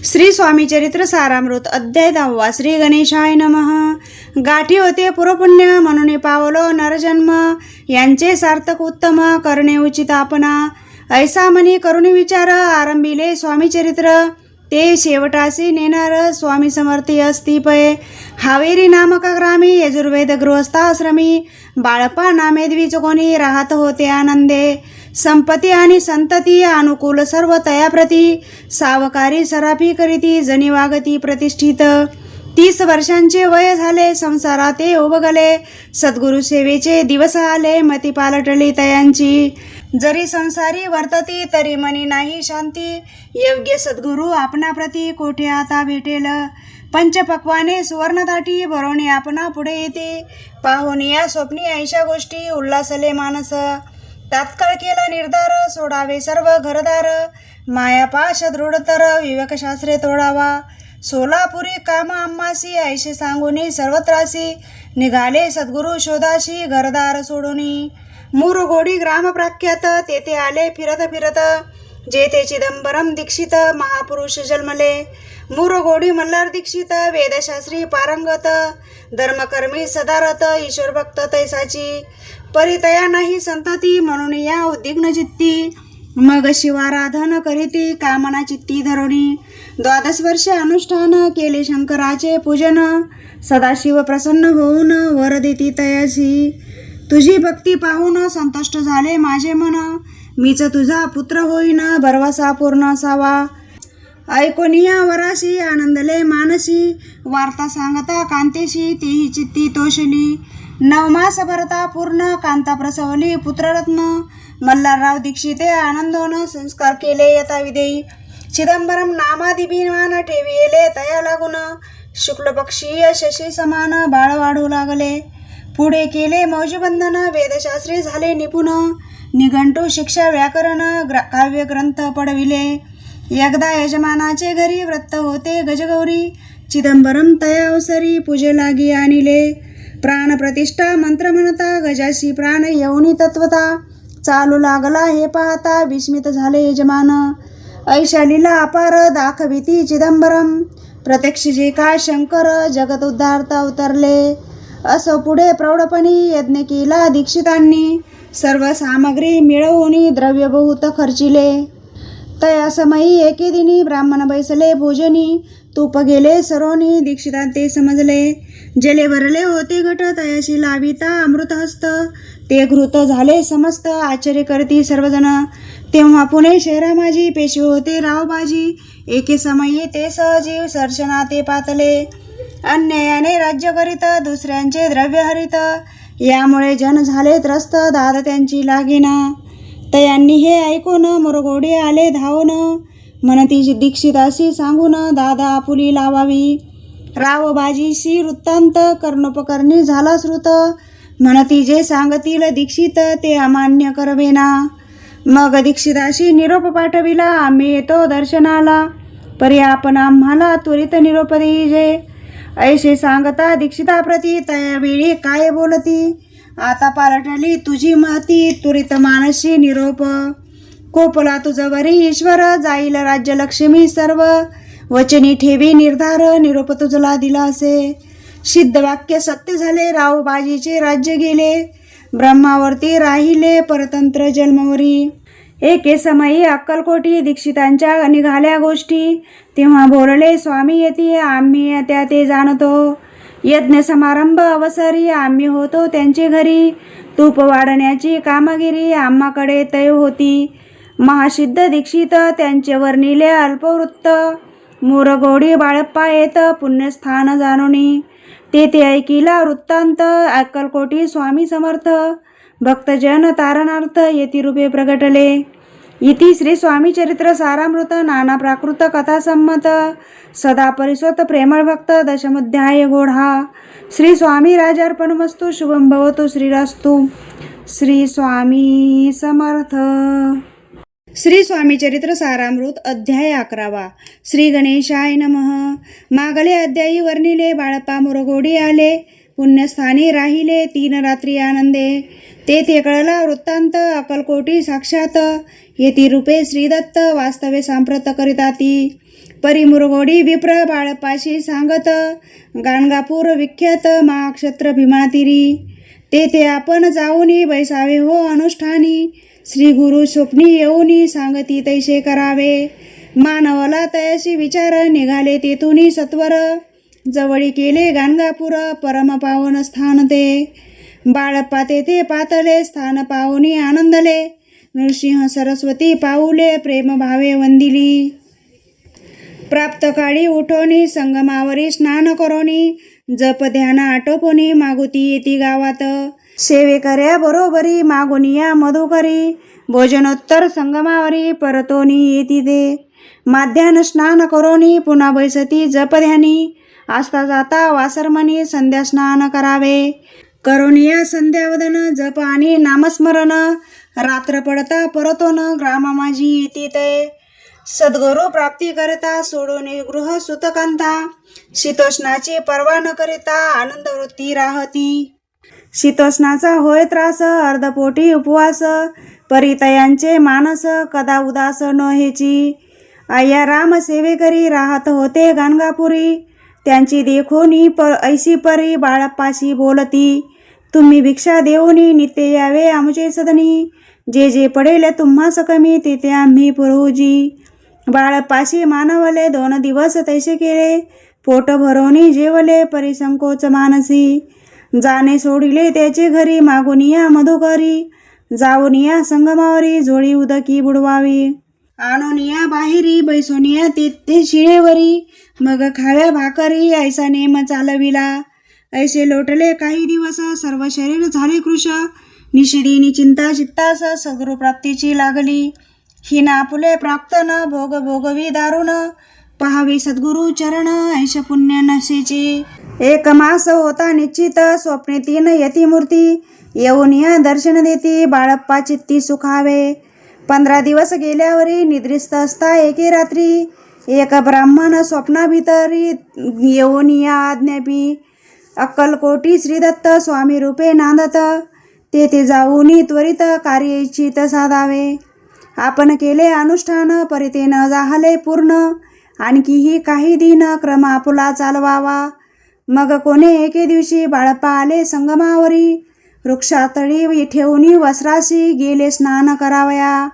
श्री स्वामी चरित्र सारामृत अध्याय 10. श्री गणेशाय नमः. गाठी होते पुरपुण्य म्हणून पावलो नरजन्म, यांचे सार्थक उत्तम करणे उचित आपणा. ऐसा मनी करून विचार आरंभिले स्वामी चरित्र, ते शेवटासी नेणार स्वामी समर्थी असती पय. हावेरी नामक ग्रामी यजुर्वेद गृहस्थाश्रमी, बाळप्पा नामे द्विचकोनी राहत होते आनंदे. संपत्ती आणि संतती अनुकूल सर्व तयाप्रती, सावकारी सराफी करीती जनी वागती प्रतिष्ठित. 30 वर्षांचे वय झाले संसारात ते उबगले, सद्गुरु सेवेचे दिवस आले मती पालटली तयांची. जरी संसारी वर्तती तरी मनी नाही शांती, योग्य सद्गुरु आपणाप्रती कोठे आता भेटेल. पंचपक्वाने सुवर्णताटी बरोणी आपणा पुढे येते, पाहुनी या स्वप्नी ऐशा गोष्टी उल्हासले मानस. तात्काळ केला निर्धार सोडावे सर्व घरदार, मायापाश दृढतर विवेकशास्त्रे तोडावा. सोलापुरी कामा आम्हासी ऐशे सांगुनी सर्वत्रासी, निघाले सद्गुरु शोधाशी घरदार सोडूनी. मुरगोडी ग्राम प्रख्यात तेथे आले फिरत फिरत, जेथे चिदंबरम दीक्षित महापुरुष जन्मले. मुरगोडी मल्हार दीक्षित वेदशास्त्री पारंगत, धर्मकर्मी सदारथ ईश्वर भक्त तैसाची. परितया नाही संतती म्हणून या उद्विग्न चित्ती, मग शिवाराधन करीती कामना चित्ती धरुणी. 12 वर्ष अनुष्ठान केले शंकराचे पूजन, सदाशिव प्रसन्न होऊन वर देती तयासी. तुझी भक्ती पाहून संतुष्ट झाले माझे मन, मीच तुझा पुत्र होईन भरवसा पूर्ण असावा. ऐकून या वराशी आनंदले मानसी, वार्ता सांगता कांतेशी तेही चित्ती तोषली. 9 मास भरता पूर्ण कांता प्रसवली पुत्ररत्न, मल्हारराव दीक्षिते आनंदोन संस्कार केले यथाविधेयी. चिदंबरम नामादिभिमान ठेविले तया लागून, शुक्ल पक्षीय शशी समान बाळ वाढू लागले. पुढे केले मौजबंधन वेदशास्त्री झाले निपुण, निघंटू शिक्षा व्याकरण काव्य ग्रंथ पडविले. एकदा यजमानाचे घरी व्रत होते गजगौरी, चिदंबरम तया अवसरी पूजे लागी आणिले. प्राण प्रतिष्ठा मंत्र म्हणता गजाशी प्राण येऊनी तत्वता, चालू लागला हे पाहता विस्मित झाले यजमान. ऐशा लीला अपार दाखविती चिदंबरम, प्रत्यक्ष जे काय शंकर जगत उद्धारता उतरले. असं पुढे प्रौढपणी यज्ञ केला दीक्षितांनी, सर्व सामग्री मिळवून द्रव्य बहुत खर्चिले. तया समयी एके दिनी ब्राह्मण बैसले भोजनी, तूप गेले सरोनी दीक्षितांते समजले. जले भरले होते घट तयाशी लाविता अमृतहस्त, ते घृत झाले समस्त आश्चर्य करती सर्वजण. तेव्हा पुणे शहरा माझी पेशवे होते रावबाजी, एके समयी ते सहजीव सर्शना ते पातले. अन्यायाने राज्य करीत दुसऱ्यांचे द्रव्य हरित, यामुळे जन झाले त्रस्त दाद त्यांची लागेना. तयांनी हे ऐकून मुरगोडे आले धावून, म्हणती दीक्षितासी सांगून दादा आपुली लावावी. रावबाजीशी वृत्तांत कर्णोपकर्णी झाला श्रुत, म्हणती जे सांगतील दीक्षित ते अमान्य करवेना. मग दीक्षिताशी निरोप पाठविला आम्ही येतो दर्शनाला, परी आपण आम्हाला त्वरित निरोप देईजे. ऐसे सांगता दीक्षिताप्रती तयावेळी काय बोलती, आता पालटली तुझी महती त्वरित मानसी निरोप. कोपला तुझवरी ईश्वर जाईल राज्यलक्ष्मी सर्व, वचनी ठेवी निर्धार निरोप तुझला दिला असे. सिद्ध वाक्य सत्य झाले रावबाजीचे राज्य गेले, ब्रह्मावरती राहिले परतंत्र जन्मवरी. एके समयी अक्कलकोटी दीक्षितांच्या निघाल्या गोष्टी, तेव्हा बोलले स्वामी येती आम्ही त्या ते जाणतो. यज्ञ समारंभ अवसरी आम्ही होतो त्यांचे घरी, तूप वाढण्याची कामगिरी आम्हाकडे तय होती. महासिद्ध दीक्षित त्यांचे वर्णिले अल्पवृत्त, मुरगोडी बाळप्पा येत पुण्यस्थान जाणुनी. तेथे ऐकिला वृत्तांत अक्कलकोटी स्वामी समर्थ, भक्तजन तारणार्थ येती रूपे प्रगटले. इति श्री स्वामी चरित्र सारामृत नाना प्राकृत कथा संमत, सदा परिसोत प्रेमळ भक्त दशमध्याय गोढा. श्री स्वामी राजार्पणमस्तु. शुभम भवतु. श्रीरास्तु. श्री स्वामी समर्थ. श्री स्वामी चरित्र सारामृत अध्याय 11. श्री गणेशाय नमः. मागले अध्यायी वर्णिले बाळप्पा मुरगोडी आले, पुण्यस्थानी राहिले 3 रात्री आनंदे. तेथे कळला वृत्तांत अक्कलकोटी साक्षात, येती रूपे श्रीदत्त वास्तवे सांप्रत करिताती. परिमुरगोडी विप्र बाळपाशी सांगत, गाणगापूर विख्यात महाक्षत्र भीमातिरी. तेथे आपण जाऊनी बैसावे हो अनुष्ठानी. श्री गुरु स्वप्नी येऊनी सांगती तैसे करावे. मानवला तयाशी विचार निघाले तेथुनी सत्वर. जवळी केले गाणगापूर परम पावन स्थान ते. बाळप्पा तेथे पातले स्थान पाहुनी आनंदले. नृसिंह सरस्वती पाऊले प्रेम भावे वंदिली. प्राप्त काळी उठोनी संगमावरी स्नान करोनी. जप ध्यान आटोपोनी मागुती येती गावात. सेवेकऱ्या बरोबरी मागुनिया मधुकरी. भोजनोत्तर संगमावरी परतोनी येती ते. माध्यान स्नान करोनी पुन्हा बैसती जप ध्यानी. आस्ता जाता वासरमणी संध्या स्नान करावे. करोनिया संध्यावदन जप आणि नामस्मरण. रात्र पडता परतोन ग्रामा माझी येती ते. सद्गुरु प्राप्ती करता सोडून गृह सुतकांता. शीतोष्णाची पर्वा न करिता आनंद वृत्ती राहती. शीतोष्णाचा होय त्रास अर्धपोटी उपवास. परितयांचे मानस कदा उदास न हेची. आया राम सेवेकरी राहत होते गाणगापुरी. त्यांची देखोनी ऐशी परी बाळप्पाशी बोलती. तुम्ही भिक्षा देऊनी नित्य यावे आमचे सदनी. जे जे पडेल तुम्हास कमी तेथे आम्ही पुरवूजी. बाळप्पाशी मानवले 2 दिवस तैसे केले. पोट भरवणी जेवले परिसंकोच मानसी. जाणे सोडिले त्याचे घरी मागुनिया मधुकरी. जाऊनिया संगमावरी जोळी उदकी बुडवावी. आणोनिया बाहेरी बैसोनिया तेथे शिळेवरी. मग खाव्या भाकरी ऐसा नेम चालविला. ऐसे लोटले काही दिवस सर्व शरीर झाले कृश. निशिदिनी चिंता चित्तास सद्गुरु प्राप्तीची लागली. ही नापुले प्राप्त न भोग भोगवी दारुण. पहावी सद्गुरु चरण ऐश पुण्य नसेची. 1 मास होता निश्चित स्वप्ने 3 यती मूर्ती. येऊनिया दर्शन देती बाळप्पा चित्ती सुखावे. 15 दिवस गेल्यावरी निद्रिस्त असता एके रात्री. एक ब्राह्मण स्वप्नाभितरी येऊनिया आज्ञापी. अक्कलकोटी श्रीदत्त स्वामी रूपे नांदत. तेथे जाऊनी त्वरित कार्य इच्छित साधावे. आपण केले अनुष्ठान परिते न जाहले पूर्ण. आणखीही काही दिन क्रम आपुला चालवावा. मग कोणे एके दिवशी बाळप्पा आले संगमावरी. वृक्षातळी ठेवूनी वस्त्राशी गेले स्नान करावया.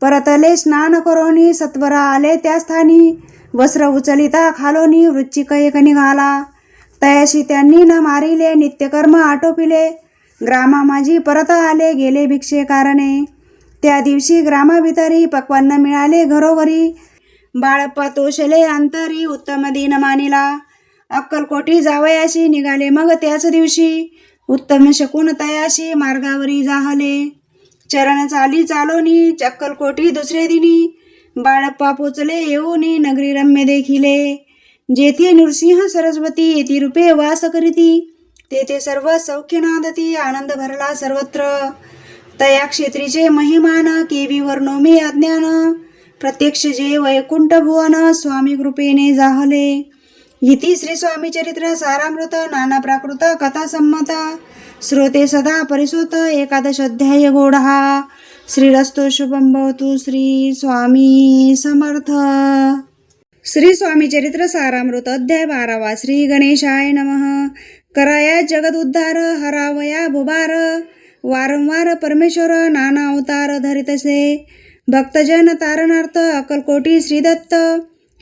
परतले स्नान करोनी सत्वरा आले त्या स्थानी. वस्त्र उचलिता खालोनी वृश्चिक एक निघाला. तयाशी त्यांनी न मारिले नित्यकर्म आटोपिले. ग्रामा माझी परत आले गेले भिक्षे कारणे. त्या दिवशी ग्रामाभितरी पक्वान्न मिळाले घरोघरी. बाळप्पा तोषले अंतरी उत्तम दिन मानिला. अक्कलकोटी जावयाशी निघाले मग त्याच दिवशी. उत्तम शकून तयाशी मार्गावरी जाहले. चरण चाली चालोनी अक्कलकोटी दुसरे दिनी. बाळप्पा पोचले येऊनी नगरी रम्य देखिले. जेथे नृसिंह सरस्वती येती रूपे वास करीती. तेथे सर्व सौख्य नांदती आनंद भरला सर्वत्र. तया क्षेत्रीचे महिमान केवी वर्णोमी अज्ञान. प्रत्यक्ष जे वैकुंठ भुवन स्वामी कृपेने जाहले. इति श्री स्वामी चरित्र सारामृत नाना प्राकृत कथा संमत. श्रोते सदा परिसुत 11 अध्याय गोढा. श्रीरस्तु शुभं भवतु. श्री स्वामी समर्थ. श्री स्वामी चरित्र सारामृत अध्याय 12. श्री गणेशाय नमः. कराया जगद उद्धार हरावया भुभार. वारंवार परमेश्वर नाना अवतार धरितसे. भक्तजन तारणार्थ अक्कलकोटी श्रीदत्त.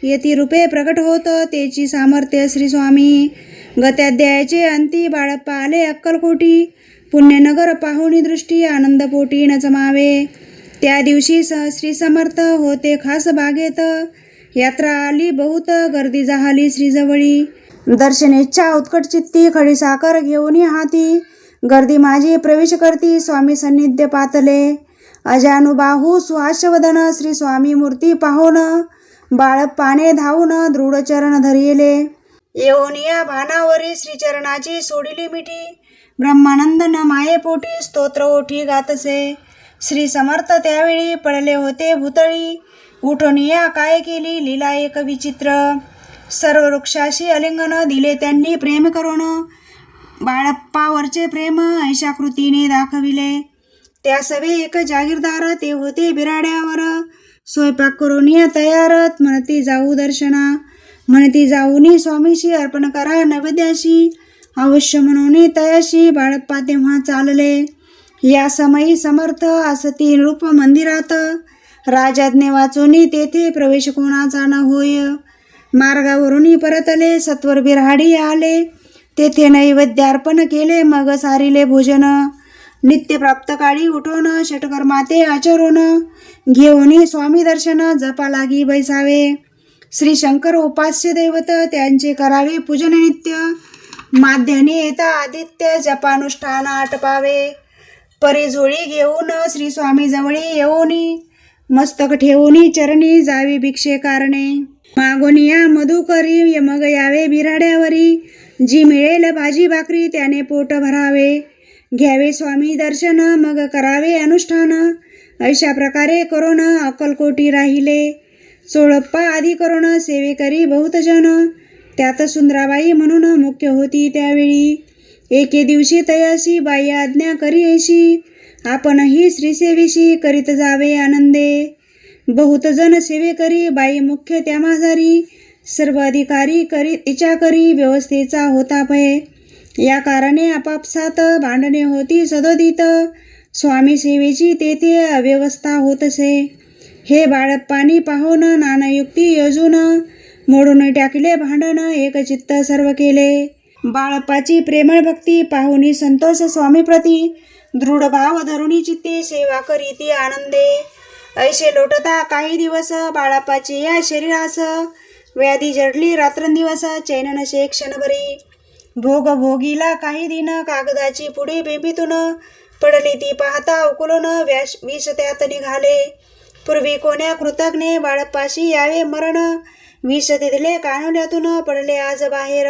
येती रूपे प्रकट होत तेची सामर्थ्य श्री स्वामी. गत्याध्यायाचे अंती बाळप्पा आले अक्कलकोटी. पुण्यनगर पाहुणी दृष्टी आनंदपोटी न जमावे. त्या दिवशी श्री समर्थ होते खास बागेत. यात्रा आली बहुत गर्दी जाहली श्रीजवळी. दर्शनेच्छा उत्कट चित्ती खडीसाखर घेऊन हाती. गर्दी माझी प्रवेश करती स्वामी सन्निध्य पातले. अजानुबाहू सुहास्यवदन श्री स्वामी मूर्ती पाहोन. बाळप्पाने धावून दृढ चरण धरिले. येऊनिया भानावरी श्रीचरणाची सोडिली मिठी. ब्रह्मानंद न मायेपोटी स्तोत्र ओठी गातसे. श्री समर्थ त्यावेळी पडले होते भूतळी. उठोनिया काय केली लीला एक विचित्र. सर्व वृक्षाशी आलिंगन दिले त्यांनी प्रेम करून. बाळप्पावरचे प्रेम ऐशा कृतीने दाखविले. त्या सवे एक जागीरदार ते होते बिराड्यावर. स्वयंपाक करून या तयारत म्हणती जाऊ दर्शना. म्हणती जाऊनी स्वामीशी अर्पण करा नैवेद्याशी. अवश्य म्हणून तयाशी बाळप्पा तेव्हा चालले. या समयी समर्थ असती रूप मंदिरात. राजाज्ञे वाचून तेथे प्रवेश कोणाचा न होय. मार्गावरून परतले सत्वर बिऱ्हाडी आले. तेथे नैवेद्य अर्पण केले मग सारिले भोजन. नित्य प्राप्त काळी उठवण षटकर माते आचरून. घेऊन स्वामी दर्शन जपा लागी बैसावे. श्री शंकर उपास्य दैवत त्यांचे करावे पूजन नित्य. माध्याने येता आदित्य जपानुष्ठान आटपावे. परिझोळी घेऊन श्री स्वामी जवळी येऊनी. मस्तक ठेवून चरणी जावी भिक्षे कारणे. मागोनिया मधुकरी मग यावे बिराड्यावरी. जी मिळेल भाजी भाकरी त्याने पोट भरावे. घ्यावे स्वामी दर्शन मग करावे अनुष्ठान. अशा प्रकारे करोन अक्कलकोटी राहिले. चोळप्पा आदी करोन सेवेकरी बहुत जन. त्यात सुंदराबाई म्हणून मुख्य होती त्यावेळी. एके दिवशी तयाशी बाई आज्ञा करी ऐशी. आपणही श्रीसेवेशी करीत जावे आनंदे. बहुत जन सेवे करी बाई मुख्य त्या माझारी. सर्व अधिकारी करी तिच्या करी व्यवस्थेचा होता भय. या कारणे आपापसात भांडणे होती सदोदित. स्वामी सेवेची तेथे अव्यवस्था होतसे. हे बाळप्पानी पाहून नानायुक्ती योजून. मोडून टाकले भांडण एक चित्त सर्व केले. बाळप्पाची प्रेमळ भक्ती पाहुनी संतोष स्वामीप्रती. दृढ भाव धरुणी चित्ते सेवा करीती आनंदे. ऐसे लोटता काही दिवस बाळप्पाची या शरीरास. व्याधी जडली रात्रंदिवस चैन नशे क्षणभरी. भोग भोगीला काही दिन कागदाची पुढे बेंबीतून. पडली ती पाहता उकलून विष त्यात निघाले. पूर्वी कोण्या कृतज्ञे बाळप्पाशी यावे मरण. विष तिथले कानोल्यातून पडले आज बाहेर.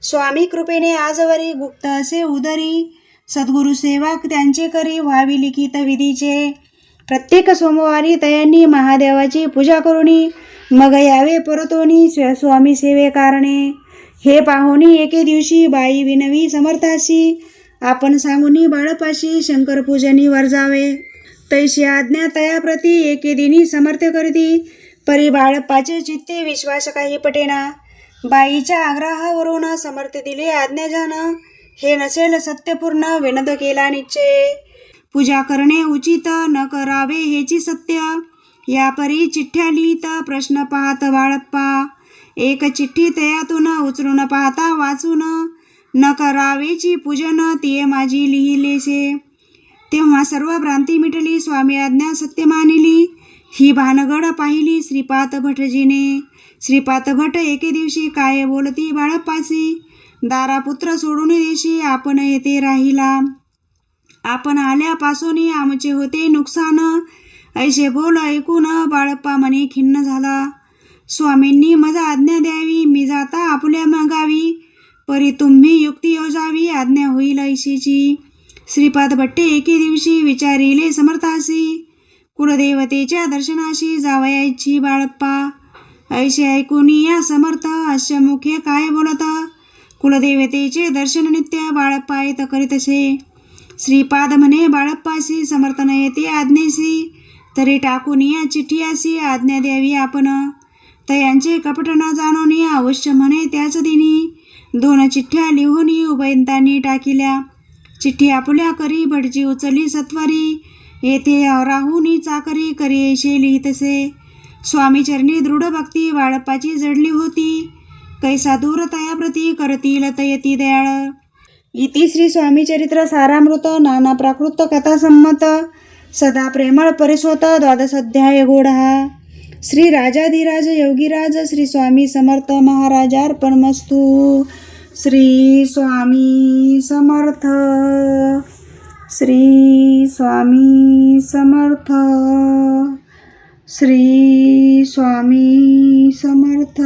स्वामी कृपेने आजवरी गुप्त असे उदरी. सद्गुरु सेवा त्यांचे करी व्हावी लिखित विधीचे. प्रत्येक सोमवारी तयांनी महादेवाची पूजा करुनी. मग यावे परतोनी स्वामी सेवे कारणे. हे पाहुनी एके दिवशी बाई विनवी समर्थाशी. आपण सांगुनी बाळप्पाशी शंकर पूजनी वर्जावे. तैशी आज्ञा तयाप्रती एके दिनी समर्थ करती. परी बाळप्पाचे चित्ते विश्वास काही पटेना. बाईच्या आग्रहावरून समर्थ दिले आज्ञाजान. हे नसेल सत्यपूर्ण विनद केला निश्चय. पूजा करणे उचित न करावे हेची सत्य. या परी चिठ्ठ्या लिहित प्रश्न पाहत बाळप्पा. एक चिठ्ठी तयातून उचलून पाहता वाचून. न करावेची पूजन ती माझी लिहिलेसे. तेव्हा सर्व भ्रांती मिटली स्वामी आज्ञा सत्य मानिली. ही भानगड पाहिली श्रीपाद भटजीने. श्रीपाद भट एके दिवशी काय बोलती बाळप्पाशी. दारापुत्र सोडून देशी आपण येथे राहिला. आपण आल्यापासून आमचे होते नुकसान. ऐसे बोल ऐकून बाळप्पा मने खिन्न झाला. स्वामींनी माझा आज्ञा द्यावी मी जाता आपल्या मागावी. परी तुम्ही युक्ती योजावी आज्ञा होईल ऐशीची. श्रीपाद भट्टे एके दिवशी विचारिले समर्थाशी. कुलदेवतेच्या दर्शनाशी जावयाची बाळप्पा. ऐसे ऐकून या समर्थ अस्य मुखे काय बोलत. कुलदेवतेचे दर्शन नित्य बाळप्पा येत करीतसे. श्रीपाद म्हणे बाळप्पाशी समर्थ न येते आज्ञेशी. तरी टाकून या चिठ्ठीयाशी आज्ञा द्यावी आपण. तयांचे कपट न जाणून अवश्य म्हणे त्याच दिनी. 2 चिठ्ठ्या लिहून उभयंतांनी टाकिल्या. चिठ्ठी आपुल्या करी भटजी उचलली सत्वारी. येथे राहुनी चाकरी करी ऐसे लिहितसे. स्वामीचरणी दृढ भक्ती बाळप्पाची जडली होती. कैसा दूर तयाप्रती करतील तयती दयाळ. इति श्री स्वामी चरित्र सारामृत नाना प्राकृत कथा संमत. सदा प्रेमळ परिसोत 12 अध्याय गोढा. श्री राजाधिराज योगीराज श्री स्वामी समर्थ महाराजार्पणमस्तु. श्री स्वामी समर्थ. श्री स्वामी समर्थ. श्री स्वामी समर्थ.